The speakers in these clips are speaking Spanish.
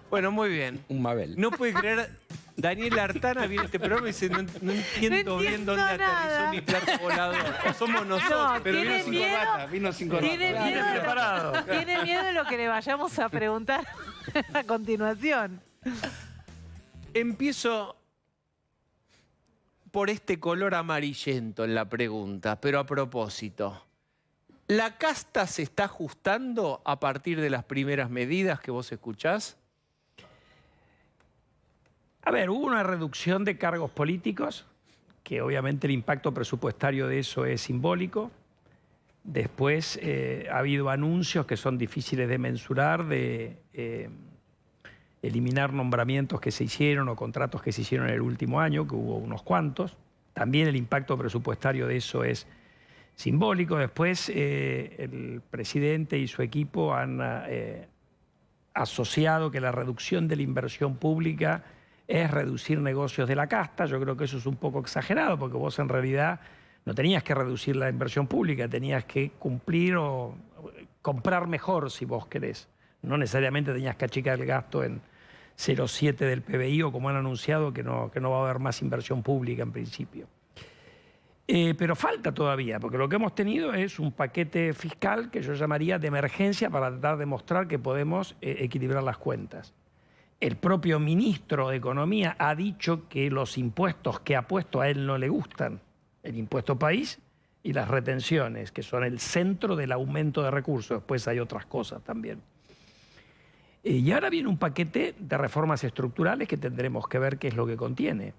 Bueno, muy bien. Un Mabel. No puede creer, Daniel Artana viene a este programa y dice, no entiendo bien dónde aterrizó mi plato volador. O somos nosotros. No, Pero vino ¿tiene sin miedo? corbata, vino sin corbata. Tiene miedo, preparado. tiene miedo de lo que le vayamos a preguntar a continuación. Empiezo por este color amarillento en la pregunta, pero a propósito. ¿La casta se está ajustando a partir de las primeras medidas que vos escuchás? A ver, hubo una reducción de cargos políticos, que obviamente el impacto presupuestario de eso es simbólico. Después ha habido anuncios que son difíciles de mensurar, de eliminar nombramientos que se hicieron o contratos que se hicieron en el último año, que hubo unos cuantos. También el impacto presupuestario de eso es simbólico. Después el presidente y su equipo han asociado que la reducción de la inversión pública es reducir negocios de la casta. Yo creo que eso es un poco exagerado, porque vos en realidad no tenías que reducir la inversión pública, tenías que cumplir o comprar mejor, si vos querés. No necesariamente tenías que achicar el gasto en 0,7 del PBI o como han anunciado que no va a haber más inversión pública en principio. Pero falta todavía, porque lo que hemos tenido es un paquete fiscal que yo llamaría de emergencia para tratar de mostrar que podemos equilibrar las cuentas. El propio ministro de Economía ha dicho que los impuestos que ha puesto a él no le gustan. El impuesto país y las retenciones, que son el centro del aumento de recursos. Después hay otras cosas también. Y ahora viene un paquete de reformas estructurales que tendremos que ver qué es lo que contiene.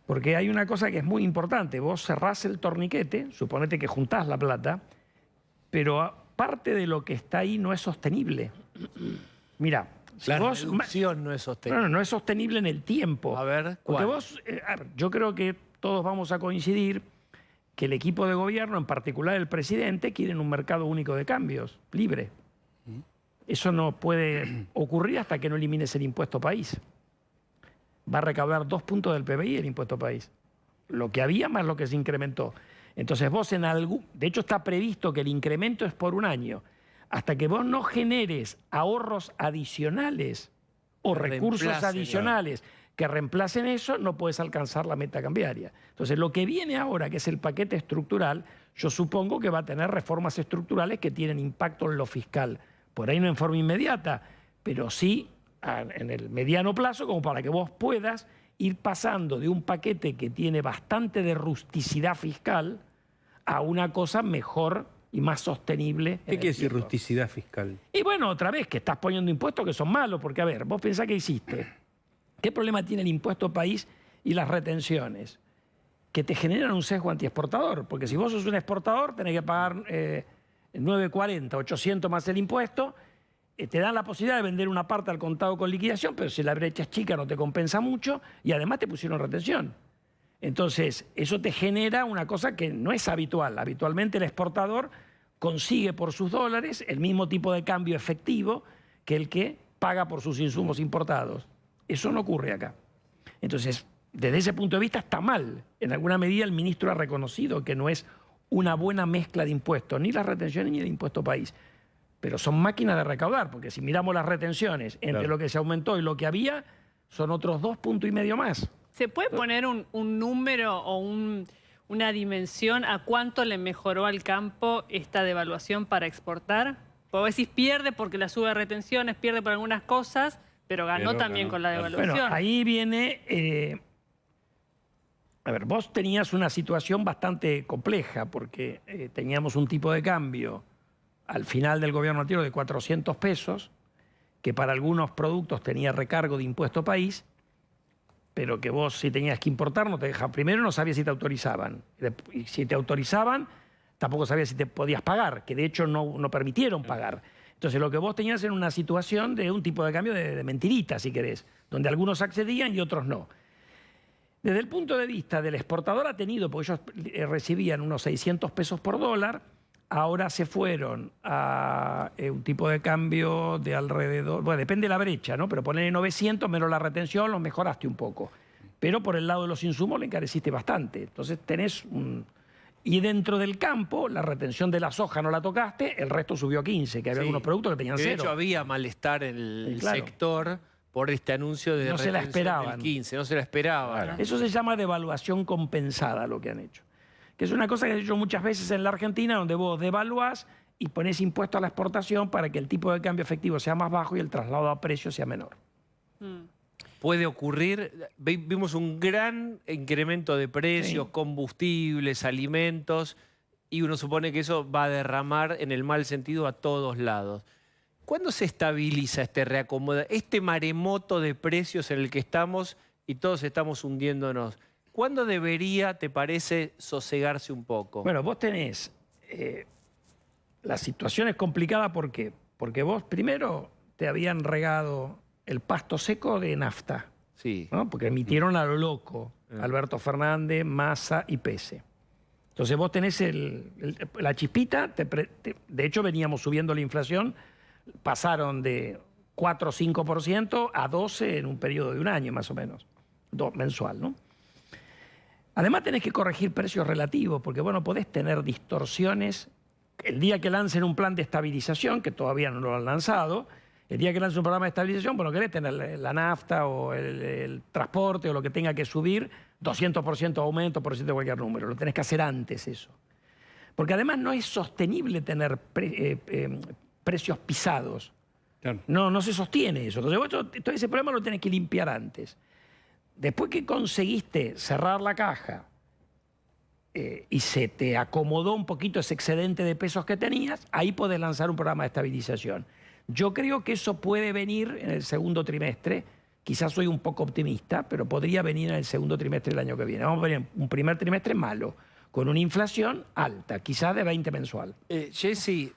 Porque hay una cosa que es muy importante. Vos cerrás el torniquete, suponete que juntás la plata, pero parte de lo que está ahí no es sostenible. Mira, si La vos, reducción no es sostenible. no es sostenible en el tiempo. A ver, Porque ¿cuál? vos, yo creo que todos vamos a coincidir que el equipo de gobierno, en particular el presidente, quieren un mercado único de cambios, libre. Eso no puede ocurrir hasta que no elimines el impuesto país. Va a recaudar 2 puntos del PBI el impuesto país. Lo que había más lo que se incrementó. Entonces vos en algún... De hecho está previsto que el incremento es por un año. Hasta que vos no generes ahorros adicionales o recursos Reemplacen, adicionales que reemplacen eso, no puedes alcanzar la meta cambiaria. Entonces lo que viene ahora, que es el paquete estructural, yo supongo que va a tener reformas estructurales que tienen impacto en lo fiscal. Por ahí no en forma inmediata, pero sí en el mediano plazo, como para que vos puedas ir pasando de un paquete que tiene bastante de rusticidad fiscal a una cosa mejor y más sostenible. ¿Qué quiere decir rusticidad fiscal? Y bueno, otra vez, que estás poniendo impuestos que son malos, porque a ver, vos pensás que hiciste. ¿Qué problema tiene el impuesto país y las retenciones? Que te generan un sesgo antiexportador, porque si vos sos un exportador tenés que pagar 9,40, 800 más el impuesto, te dan la posibilidad de vender una parte al contado con liquidación, pero si la brecha es chica no te compensa mucho y además te pusieron retención. Entonces, eso te genera una cosa que no es habitual. Habitualmente el exportador consigue por sus dólares el mismo tipo de cambio efectivo que el que paga por sus insumos importados. Eso no ocurre acá. Entonces, desde ese punto de vista está mal. En alguna medida el ministro ha reconocido que no es una buena mezcla de impuestos, ni las retenciones ni el impuesto país. Pero son máquinas de recaudar, porque si miramos las retenciones entre lo que se aumentó y lo que había, son otros 2,5 puntos más. ¿Se puede poner un número o una dimensión a cuánto le mejoró al campo esta devaluación para exportar? Porque vos decís pierde porque la sube de retenciones, pierde por algunas cosas, pero ganó también con la devaluación. Bueno, ahí viene... a ver, vos tenías una situación bastante compleja porque teníamos un tipo de cambio al final del gobierno anterior de 400 pesos, que para algunos productos tenía recargo de impuesto país, pero que vos si tenías que importar no te dejaban. Primero no sabías si te autorizaban. Y si te autorizaban, tampoco sabías si te podías pagar, que de hecho no permitieron pagar. Entonces lo que vos tenías era una situación de un tipo de cambio de mentirita, si querés, donde algunos accedían y otros no. Desde el punto de vista del exportador ha tenido, porque ellos recibían unos 600 pesos por dólar, ahora se fueron a un tipo de cambio de alrededor, bueno, depende de la brecha, ¿no? Pero ponerle 900 menos la retención, los mejoraste un poco. Pero por el lado de los insumos le encareciste bastante. Entonces tenés un... Y dentro del campo, la retención de la soja no la tocaste, el resto subió a 15, que había algunos productos que tenían De 0. hecho, había malestar en el Claro. sector por este anuncio de No se la retención del esperaban. 15, no se la esperaban. Eso se llama devaluación compensada, lo que han hecho. Que es una cosa que he hecho muchas veces en la Argentina, donde vos devaluás y pones impuesto a la exportación para que el tipo de cambio efectivo sea más bajo y el traslado a precio sea menor. Puede ocurrir, vimos un gran incremento de precios, Sí. combustibles, alimentos, y uno supone que eso va a derramar en el mal sentido a todos lados. ¿Cuándo se estabiliza este reacomodo, este maremoto de precios en el que estamos y todos estamos hundiéndonos? ¿Cuándo debería, te parece, sosegarse un poco? Bueno, vos tenés... la situación es complicada, ¿por qué? Porque vos primero te habían regado el pasto seco de nafta, Sí. ¿no? Porque emitieron a lo loco Alberto Fernández, Massa y Pese. Entonces vos tenés la chispita, de hecho veníamos subiendo la inflación, pasaron de 4 o 5% a 12% en un periodo de un año más o menos, mensual, ¿no? Además tenés que corregir precios relativos, porque vos no podés tener distorsiones. El día que lancen un plan de estabilización, que todavía no lo han lanzado, el día que lancen un programa de estabilización, bueno, querés tener la nafta o el transporte o lo que tenga que subir, 200% aumento, por decirte cualquier número. Lo tenés que hacer antes eso. Porque además no es sostenible tener precios pisados. Claro. No se sostiene eso. Entonces vos todo ese problema lo tenés que limpiar antes. Después que conseguiste cerrar la caja y se te acomodó un poquito ese excedente de pesos que tenías, ahí podés lanzar un programa de estabilización. Yo creo que eso puede venir en el segundo trimestre. Quizás soy un poco optimista, pero podría venir en el segundo trimestre del año que viene. Vamos a ver un primer trimestre malo, con una inflación alta, quizás de 20 mensual. Jessy,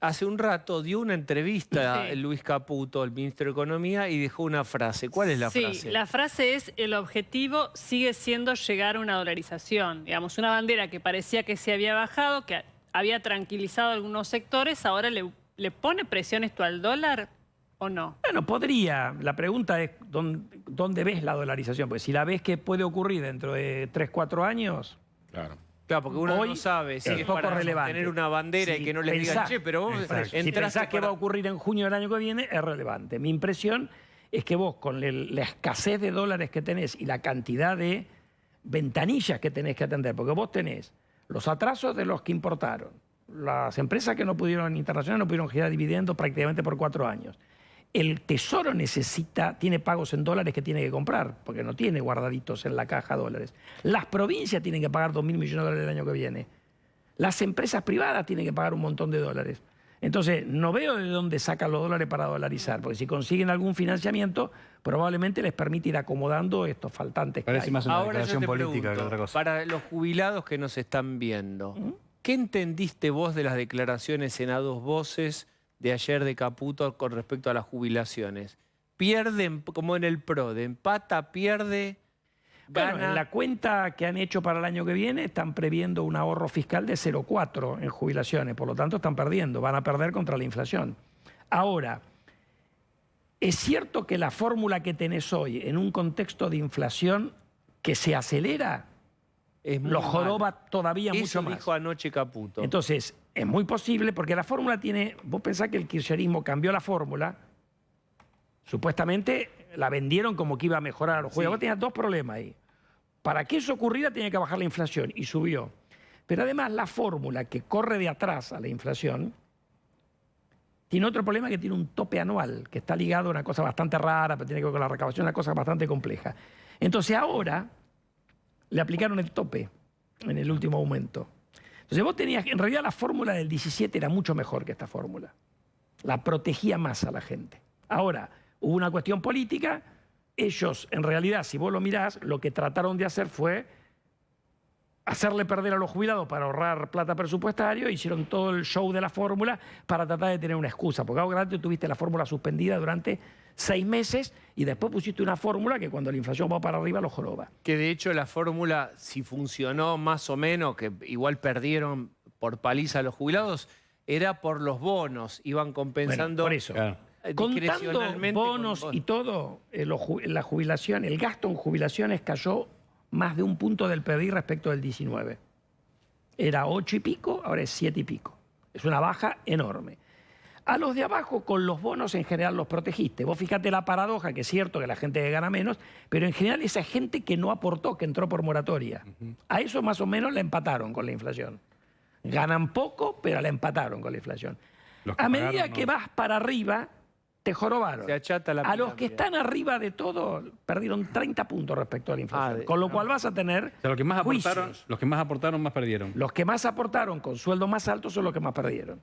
hace un rato dio una entrevista Sí. a Luis Caputo, el ministro de Economía, y dejó una frase. ¿Cuál es la Sí, frase? la frase es: el objetivo sigue siendo llegar a una dolarización. Digamos, una bandera que parecía que se había bajado, que había tranquilizado a algunos sectores, ahora le pone presión esto al dólar o no. Bueno, podría. La pregunta es, ¿dónde ves la dolarización? Porque si la ves que puede ocurrir dentro de 3, 4 años, Claro. Claro, porque uno hoy no sabe si es es poco para relevante. tener una bandera y Si que no les digan, pensás- che, pero vos Exacto. si entraste pensás que para- va a ocurrir en junio del año que viene, es relevante. Mi impresión es que vos, con la escasez de dólares que tenés y la cantidad de ventanillas que tenés que atender, porque vos tenés los atrasos de los que importaron, las empresas que no pudieron, internacionales, no pudieron girar dividendos prácticamente por 4 años. El Tesoro tiene pagos en dólares que tiene que comprar, porque no tiene guardaditos en la caja dólares. Las provincias tienen que pagar 2.000 millones de dólares el año que viene. Las empresas privadas tienen que pagar un montón de dólares. Entonces, no veo de dónde sacan los dólares para dolarizar, porque si consiguen algún financiamiento, probablemente les permite ir acomodando estos faltantes que Parece hay. más una Ahora yo declaración te política pregunto, que otra cosa. para los jubilados que nos están viendo, ¿qué entendiste vos de las declaraciones en a dos voces de ayer de Caputo con respecto a las jubilaciones? ¿Pierden, como en el PRO, de empata, pierde, Bueno, gana? en la cuenta que han hecho para el año que viene están previendo un ahorro fiscal de 0,4 en jubilaciones, por lo tanto están perdiendo, van a perder contra la inflación. Ahora, es cierto que la fórmula que tenés hoy en un contexto de inflación que se acelera, Es muy lo mala. joroba todavía Eso mucho más. dijo anoche Caputo. Entonces, es muy posible, porque la fórmula tiene, vos pensás que el kirchnerismo cambió la fórmula, supuestamente la vendieron como que iba a mejorar a los jubilados. Vos tenías dos problemas ahí. Para que eso ocurriera tenía que bajar la inflación y subió. Pero además la fórmula que corre de atrás a la inflación tiene otro problema, que tiene un tope anual, que está ligado a una cosa bastante rara, pero tiene que ver con la recaudación, una cosa bastante compleja. Entonces ahora le aplicaron el tope en el último aumento. Entonces vos tenías, en realidad la fórmula del 17 era mucho mejor que esta fórmula. La protegía más a la gente. Ahora, hubo una cuestión política. Ellos, en realidad, si vos lo mirás, lo que trataron de hacer fue hacerle perder a los jubilados para ahorrar plata presupuestaria. Hicieron todo el show de la fórmula para tratar de tener una excusa. Porque ahora antes tuviste la fórmula suspendida durante 6 meses y después pusiste una fórmula que cuando la inflación va para arriba lo joroba. Que de hecho la fórmula, si funcionó más o menos, que igual perdieron por paliza a los jubilados, era por los bonos. Iban compensando Bueno, por eso. Claro. Contando discrecionalmente con bonos y todo, la jubilación, el gasto en jubilaciones cayó más de 1 punto del PBI respecto del 19. Era 8 y pico, ahora es 7 y pico. Es una baja enorme. A los de abajo, con los bonos, en general los protegiste. Vos fíjate la paradoja, que es cierto que la gente que gana menos, pero en general esa gente que no aportó, que entró por moratoria. A eso más o menos la empataron con la inflación. Ganan poco, pero la empataron con la inflación. A medida que vas para arriba, te jorobaron. Se achata la A los que pirámide. están arriba de todo, perdieron 30 puntos respecto a la inflación. Con lo cual vas a tener O sea, los que más aportaron, juicios. los que más aportaron, más perdieron. Los que más aportaron con sueldos más altos son los que más perdieron.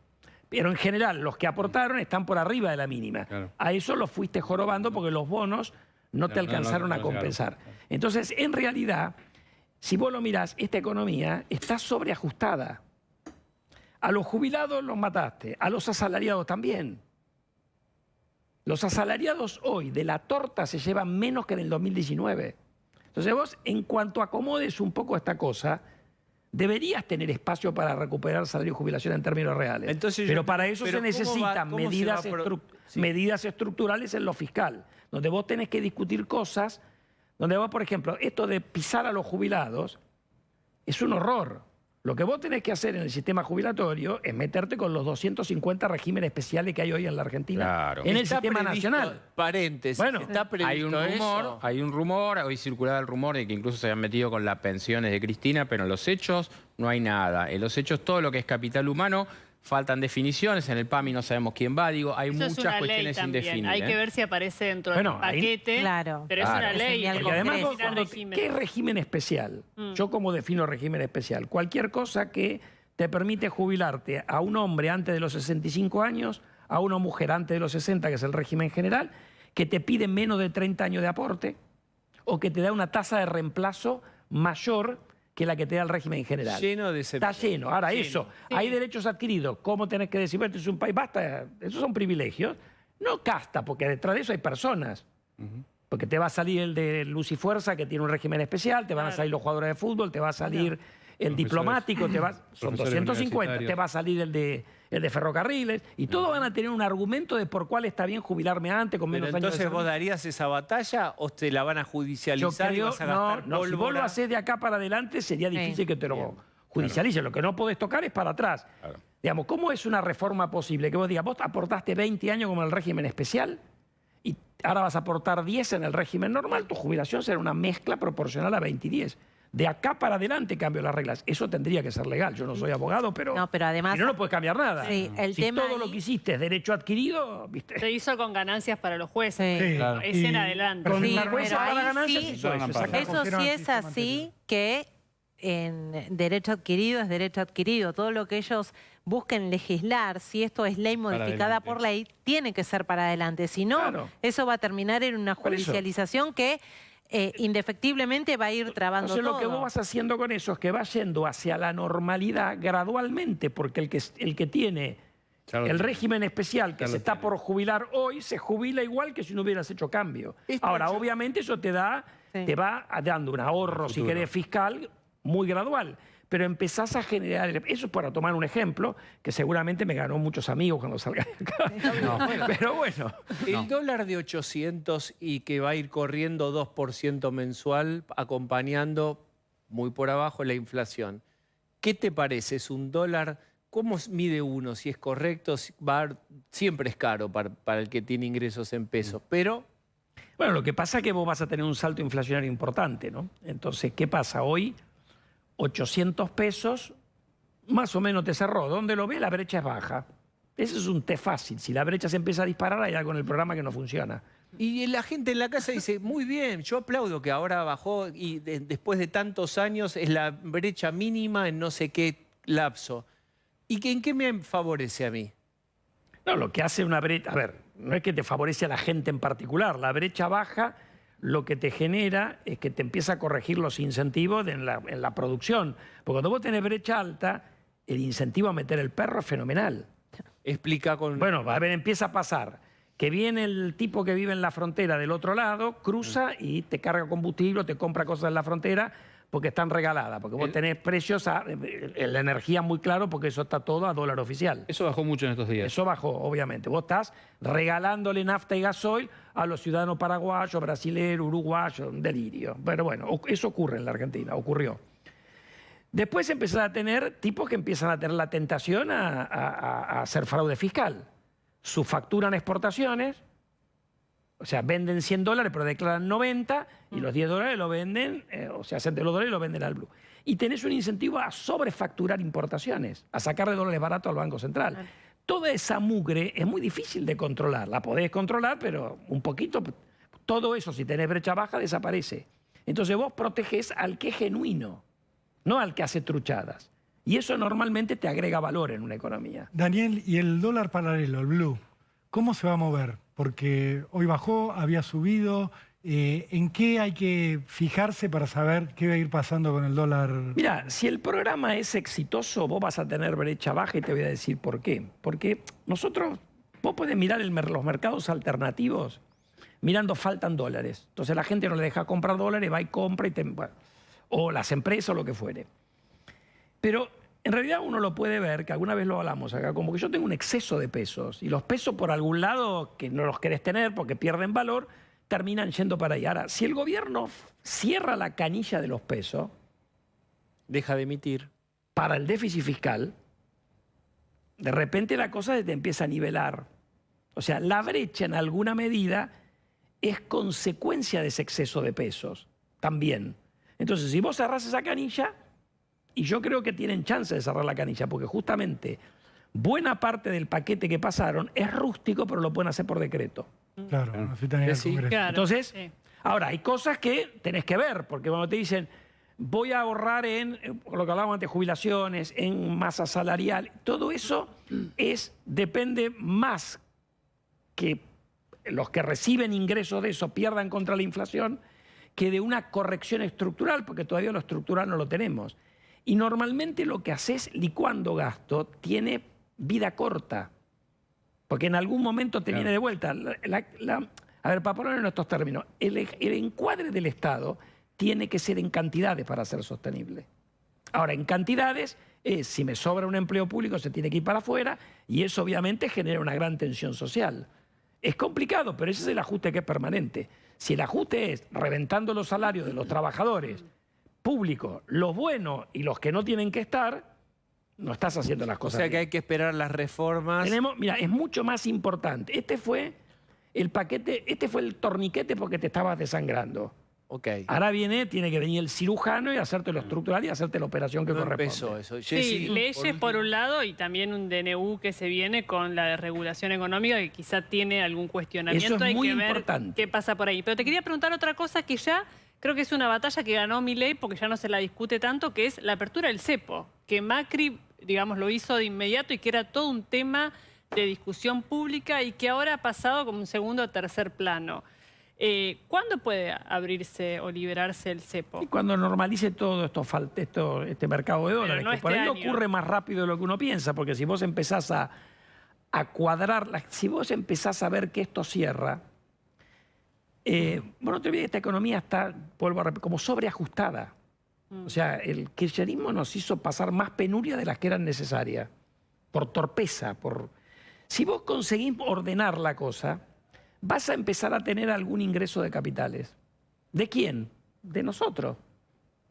Pero en general, los que aportaron están por arriba de la mínima. Claro. A eso los fuiste jorobando porque los bonos no te Claro, alcanzaron no a llegaron. compensar. Entonces, en realidad, si vos lo mirás, esta economía está sobreajustada. A los jubilados los mataste, a los asalariados también. Los asalariados hoy de la torta se llevan menos que en el 2019. Entonces vos, en cuanto acomodes un poco esta cosa, deberías tener espacio para recuperar salario y jubilación en términos reales. Entonces pero yo- para eso pero se necesitan ¿cómo se va a sí. medidas estructurales en lo fiscal, donde vos tenés que discutir cosas, donde vos, por ejemplo, esto de pisar a los jubilados es un horror. Lo que vos tenés que hacer en el sistema jubilatorio es meterte con los 250 regímenes especiales que hay hoy en la Argentina, Claro. en el Está sistema previsto- nacional. Paréntesis. Bueno, está previsto Hay un rumor, hoy circulaba el rumor de que incluso se habían metido con las pensiones de Cristina, pero en los hechos no hay nada. En los hechos todo lo que es capital humano, faltan definiciones, en el PAMI no sabemos quién va, digo, hay Eso es muchas una ley cuestiones también. indefinidas. Hay que ver si aparece dentro Bueno, del ahí- paquete. Claro. Pero es Claro. una ley. Porque Porque además, vos Definir cuando- régimen. ¿qué es régimen especial? Yo como defino régimen especial. Cualquier cosa que te permite jubilarte a un hombre antes de los 65 años, a una mujer antes de los 60, que es el régimen general, que te pide menos de 30 años de aporte o que te da una tasa de reemplazo mayor que la que te da el régimen general. Lleno de Está lleno. Ahora, Lleno. eso, Sí. hay derechos adquiridos. ¿Cómo tenés que decir, bueno, esto es un país? Basta, esos son privilegios. No casta, porque detrás de eso hay personas. Porque te va a salir el de Luz y Fuerza, que tiene un régimen especial, te van a Claro. salir los jugadores de fútbol, te va a salir el diplomático, son profesores 250, universitarios. te va a salir el de ferrocarriles, y todos van a tener un argumento de por cuál está bien jubilarme antes, con Pero menos años de entonces vos servicio. darías esa batalla o te la van a Yo judicializar y creo, vas a no, gastar no, si vos lo pólvora? haces de acá para adelante, sería difícil Sí. que te lo judicialicen. Lo que no podés tocar es para atrás. Claro. Digamos, ¿cómo es una reforma posible? Que vos digas, vos aportaste 20 años como en el régimen especial y ahora vas a aportar 10 en el régimen normal, tu jubilación será una mezcla proporcional a 20 y 10. De acá para adelante cambio las reglas. Eso tendría que ser legal. Yo no soy abogado, pero... No, pero además- si no, no puedes cambiar nada. Sí, el si tema todo ahí- lo que hiciste es derecho adquirido, ¿viste? Se hizo con ganancias para los jueces. Sí. Claro. Es en adelante. Con Sí, la jueza pero para ahí ganancias sí- hizo eso, Eso Eso sí es así que en derecho adquirido es derecho adquirido. Todo lo que ellos busquen legislar, si esto es ley modificada adelante. por ley, tiene que ser para adelante. Si no, Claro. eso va a terminar en una Por eso. judicialización que indefectiblemente va a ir trabando Entonces todo. lo que vos vas haciendo con eso es que va yendo hacia la normalidad gradualmente, porque el que tiene Ya lo el tiene. régimen especial que Ya se lo está tiene. por jubilar hoy, se jubila igual que si no hubieras hecho cambio. Esto Ahora, yo- obviamente eso te Sí. va dando un ahorro, si Futuro. querés, fiscal muy gradual. Pero empezás a generar, eso es para tomar un ejemplo, que seguramente me ganó muchos amigos cuando salga de acá. Pero bueno. El dólar de 800 y que va a ir corriendo 2% mensual, acompañando muy por abajo la inflación. ¿Qué te parece? ¿Es un dólar? ¿Cómo mide uno? Si es correcto, siempre es caro para el que tiene ingresos en pesos, pero Bueno, lo que pasa es que vos vas a tener un salto inflacionario importante, ¿no? Entonces, ¿qué pasa? Hoy, 800 pesos, más o menos te cerró. ¿Dónde lo ves? La brecha es baja. Ese es un test fácil. Si la brecha se empieza a disparar, hay algo en el programa que no funciona. y la gente en la casa dice, muy bien, yo aplaudo que ahora bajó y después de tantos años es la brecha mínima en no sé qué lapso. ¿Y en qué me favorece a mí? No, lo que hace una brecha, a ver, no es que te favorece a la gente en particular. La brecha baja lo que te genera es que te empieza a corregir los incentivos en la producción. Porque cuando vos tenés brecha alta, el incentivo a meter el perro es fenomenal. Explica con... Bueno, a ver, empieza a pasar que viene el tipo que vive en la frontera del otro lado, cruza y te carga combustible o te compra cosas en la frontera porque están regaladas, porque vos tenés precios, la energía muy claro, porque eso está todo a dólar oficial. Eso bajó mucho en estos días. Eso bajó, obviamente. Vos estás regalándole nafta y gasoil a los ciudadanos paraguayos, brasileños, uruguayos, un delirio. Pero bueno, eso ocurre en la Argentina, ocurrió. Después empezás a tener tipos que empiezan a tener la tentación a hacer fraude fiscal. subfacturan exportaciones, o sea, venden $100 pero declaran 90 y los $10 lo venden, o sea, hacen de los dólares y lo venden al blue. Y tenés un incentivo a sobrefacturar importaciones, a sacarle dólares baratos al Banco Central. Claro. Toda esa mugre es muy difícil de controlar. La podés controlar, pero un poquito, todo eso, si tenés brecha baja, desaparece. Entonces vos protegés al que es genuino, no al que hace truchadas. Y eso normalmente te agrega valor en una economía. Daniel, ¿y el dólar paralelo, el blue, cómo se va a mover? Porque hoy bajó, había subido. ¿En qué hay que fijarse para saber qué va a ir pasando con el dólar? Mira, si el programa es exitoso, vos vas a tener brecha baja y te voy a decir por qué. Porque vos podés mirar los mercados alternativos mirando faltan dólares. Entonces la gente no le deja comprar dólares, va y compra, o las empresas o lo que fuere. Pero en realidad uno lo puede ver, que alguna vez lo hablamos acá, como que yo tengo un exceso de pesos y los pesos por algún lado que no los querés tener porque pierden valor, terminan yendo para allá. Ahora, si el gobierno cierra la canilla de los pesos, Deja de emitir. para el déficit fiscal, de repente la cosa se te empieza a nivelar. O sea, la brecha en alguna medida es consecuencia de ese exceso de pesos también. Entonces, si vos cerrás esa canilla, y yo creo que tienen chance de cerrar la canilla, porque justamente buena parte del paquete que pasaron es rústico, pero lo pueden hacer por decreto. Claro, así también el Sí. Congreso. Claro, Entonces, sí. ahora, hay cosas que tenés que ver, porque cuando te dicen, voy a ahorrar en, lo que hablábamos antes, jubilaciones, en masa salarial, todo eso depende más que los que reciben ingresos de eso pierdan contra la inflación que de una corrección estructural, porque todavía lo estructural no lo tenemos. Y normalmente lo que haces licuando gasto tiene vida corta, porque en algún momento te viene de vuelta. A ver, para ponerlo en estos términos, el encuadre del Estado tiene que ser en cantidades para ser sostenible. Ahora, en cantidades, si me sobra un empleo público, se tiene que ir para afuera y eso obviamente genera una gran tensión social. Es complicado, pero ese es el ajuste que es permanente. Si el ajuste es reventando los salarios de los trabajadores públicos, los buenos y los que no tienen que estar, no estás haciendo las O cosas sea que bien. hay que esperar las reformas. Mira, es mucho más importante. Este fue el paquete, este fue el torniquete porque te estabas desangrando. Ok. Ahora tiene que venir el cirujano y hacerte lo estructural y hacerte la operación que No corresponde. empezó eso. Sí, Jessy, leyes por un lado y también un DNU que se viene con la regulación económica que quizá tiene algún cuestionamiento. Eso es Hay muy que ver importante. qué pasa por ahí. Pero te quería preguntar otra cosa que ya creo que es una batalla que ganó Milei porque ya no se la discute tanto, que es la apertura del cepo, que Macri, digamos, lo hizo de inmediato y que era todo un tema de discusión pública y que ahora ha pasado como un segundo o tercer plano. ¿Cuándo puede abrirse o liberarse el cepo? Y cuando normalice todo este mercado de dólares, no que por este ahí año. ocurre más rápido de lo que uno piensa, porque si vos empezás a cuadrar, si vos empezás a ver que esto cierra, bueno, no te olvides que esta economía está, vuelvo a repetir, como sobreajustada. O sea, el kirchnerismo nos hizo pasar más penuria de las que eran necesarias, por torpeza, Si vos conseguís ordenar la cosa, vas a empezar a tener algún ingreso de capitales. ¿De quién? De nosotros.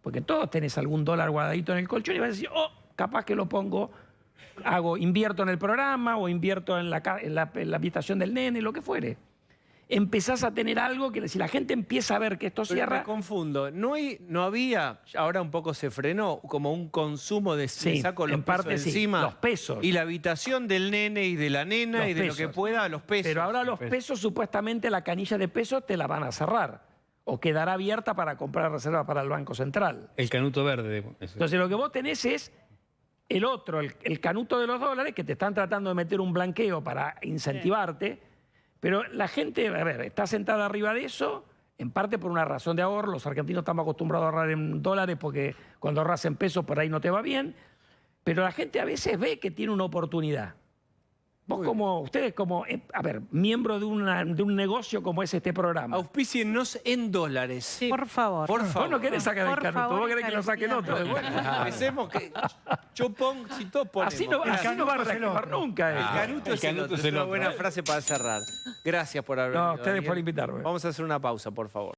Porque todos tenés algún dólar guardadito en el colchón y vas a decir, capaz que lo pongo, invierto en el programa o invierto en la habitación del nene, lo que fuere. Empezás a tener algo que si la gente empieza a ver que esto Pero cierra... me confundo. No había, ahora un poco se frenó, como un consumo de Sí, me saco los en parte pesos sí, encima. los pesos. Y la habitación del nene y de la nena Los y de lo que pesos. pueda, los pesos. Pero ahora los pesos, supuestamente la canilla de pesos te la van a cerrar. O quedará abierta para comprar reserva para el Banco Central. El canuto verde. Entonces lo que vos tenés es el canuto de los dólares, que te están tratando de meter un blanqueo para incentivarte. Pero la gente, a ver, está sentada arriba de eso, en parte por una razón de ahorro. Los argentinos estamos acostumbrados a ahorrar en dólares porque cuando ahorras en pesos por ahí no te va bien. Pero la gente a veces ve que tiene una oportunidad. Ustedes como, a ver, miembro de un negocio como es este programa. Auspícienos en dólares. Sí. Por favor. Por Vos favor. no querés sacar el Por canuto, favor, vos querés que lo saquen otro. encarecidamente. Pensemos que yo pongo, si todos ponemos. Así no va a canuto es el reactivar otro. nunca. El canuto el es el canuto otro. es Es el una otro. buena frase para cerrar. Gracias por haber venido. No, ustedes Daniel. por invitarme. Vamos a hacer una pausa, por favor.